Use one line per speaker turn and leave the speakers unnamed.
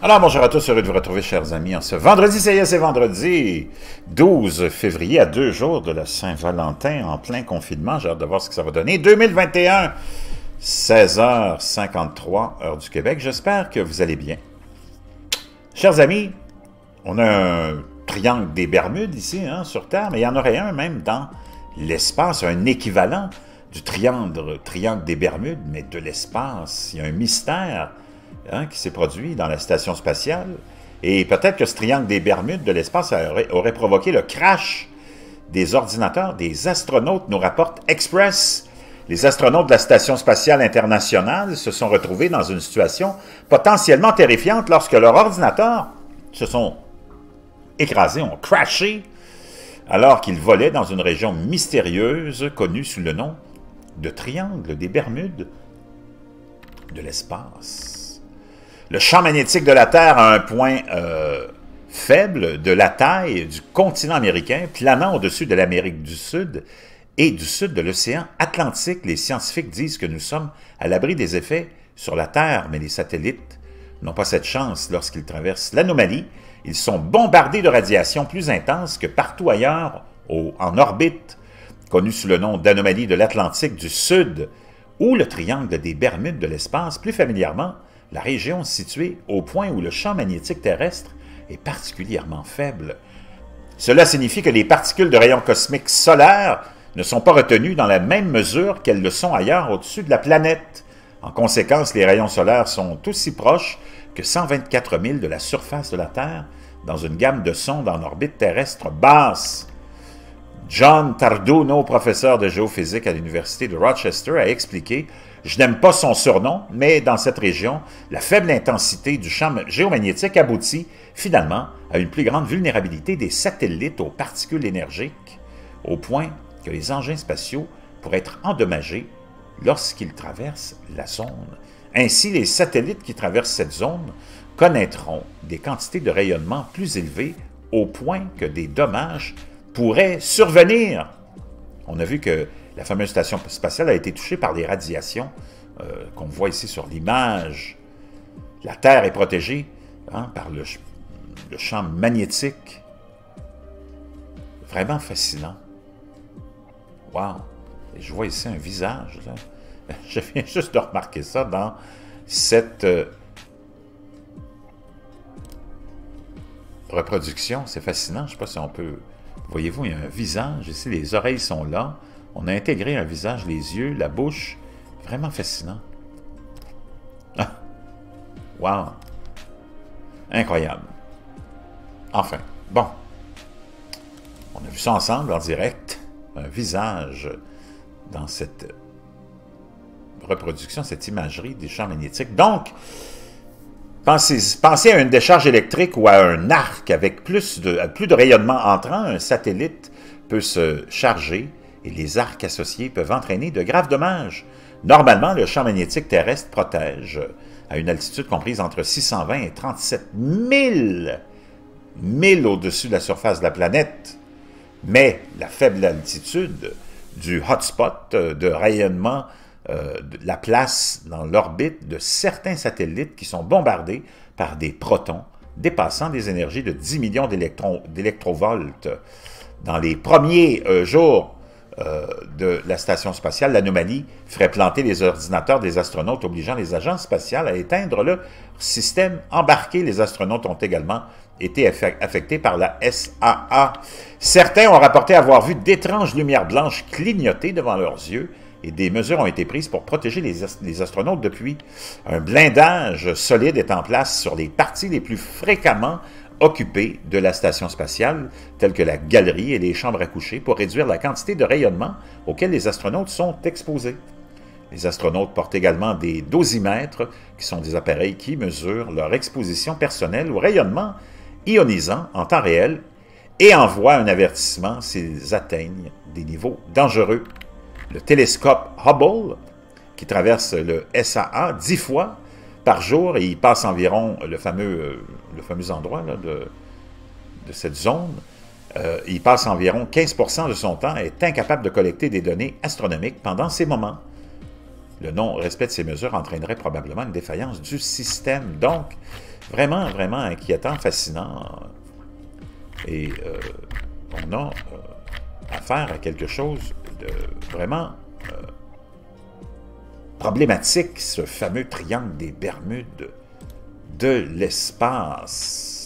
Alors, bonjour à tous, heureux de vous retrouver, chers amis, en ce vendredi, ça y est, c'est vendredi 12 février, à 2 jours de la Saint-Valentin, en plein confinement. J'ai hâte de voir ce que ça va donner. 2021, 16h53, heure du Québec. J'espère que vous allez bien. Chers amis, on a un triangle des Bermudes ici, sur Terre, mais il y en aurait un même dans l'espace, un équivalent du triangle des Bermudes, mais de l'espace. Il y a un mystère qui s'est produit dans la station spatiale. Et peut-être que ce triangle des Bermudes de l'espace aurait provoqué le crash des ordinateurs des astronautes, nous rapporte Express. Les astronautes de la Station spatiale internationale se sont retrouvés dans une situation potentiellement terrifiante lorsque leurs ordinateurs se sont écrasés, ont crashé, alors qu'ils volaient dans une région mystérieuse connue sous le nom de triangle des Bermudes de l'espace. Le champ magnétique de la Terre a un point faible de la taille du continent américain, planant au-dessus de l'Amérique du Sud et du sud de l'océan Atlantique. Les scientifiques disent que nous sommes à l'abri des effets sur la Terre, mais les satellites n'ont pas cette chance lorsqu'ils traversent l'anomalie. Ils sont bombardés de radiations plus intenses que partout ailleurs en orbite, connue sous le nom d'anomalie de l'Atlantique du Sud, ou le triangle des Bermudes de l'espace, plus familièrement, la région située au point où le champ magnétique terrestre est particulièrement faible. Cela signifie que les particules de rayons cosmiques solaires ne sont pas retenues dans la même mesure qu'elles le sont ailleurs au-dessus de la planète. En conséquence, les rayons solaires sont aussi proches que 124 000 de la surface de la Terre dans une gamme de sondes en orbite terrestre basse. John Tarduno, professeur de géophysique à l'Université de Rochester, a expliqué « Je n'aime pas son surnom, mais dans cette région, la faible intensité du champ géomagnétique aboutit finalement à une plus grande vulnérabilité des satellites aux particules énergiques, au point que les engins spatiaux pourraient être endommagés lorsqu'ils traversent la zone. Ainsi, les satellites qui traversent cette zone connaîtront des quantités de rayonnement plus élevées au point que des dommages pourraient survenir. » On a vu que la fameuse station spatiale a été touchée par les radiations qu'on voit ici sur l'image. La Terre est protégée par le champ magnétique. Vraiment fascinant. Wow! Et je vois ici un visage. Là. Je viens juste de remarquer ça dans cette reproduction. C'est fascinant. Je ne sais pas si on peut... Voyez-vous, il y a un visage ici. Les oreilles sont là. On a intégré un visage, les yeux, la bouche. Vraiment fascinant. Ah! Wow! Incroyable. Enfin, bon. On a vu ça ensemble en direct. Un visage dans cette reproduction, cette imagerie des champs magnétiques. Donc, pensez à une décharge électrique ou à un arc avec plus de rayonnement entrant. Un satellite peut se charger et les arcs associés peuvent entraîner de graves dommages. Normalement, le champ magnétique terrestre protège à une altitude comprise entre 620 et 37 000 milles au-dessus de la surface de la planète. Mais la faible altitude du hotspot de rayonnement la place dans l'orbite de certains satellites qui sont bombardés par des protons dépassant des énergies de 10 millions d'électrovolts. Dans les premiers jours de la station spatiale, l'anomalie ferait planter les ordinateurs des astronautes, obligeant les agences spatiales à éteindre le système embarqué. Les astronautes ont également été affectés par la SAA. Certains ont rapporté avoir vu d'étranges lumières blanches clignoter devant leurs yeux et des mesures ont été prises pour protéger les astronautes depuis. Un blindage solide est en place sur les parties les plus fréquemment occupées de la station spatiale, telles que la galerie et les chambres à coucher, pour réduire la quantité de rayonnement auquel les astronautes sont exposés. Les astronautes portent également des dosimètres, qui sont des appareils qui mesurent leur exposition personnelle au rayonnement ionisant en temps réel et envoient un avertissement s'ils atteignent des niveaux dangereux. Le télescope Hubble, qui traverse le SAA 10 fois par jour, et il passe environ le fameux endroit là, de cette zone, il passe environ 15% de son temps, est incapable de collecter des données astronomiques pendant ces moments. Le non-respect de ces mesures entraînerait probablement une défaillance du système. Donc, vraiment, vraiment inquiétant, fascinant. Et on a affaire à quelque chose de vraiment problématique, ce fameux triangle des Bermudes de l'espace.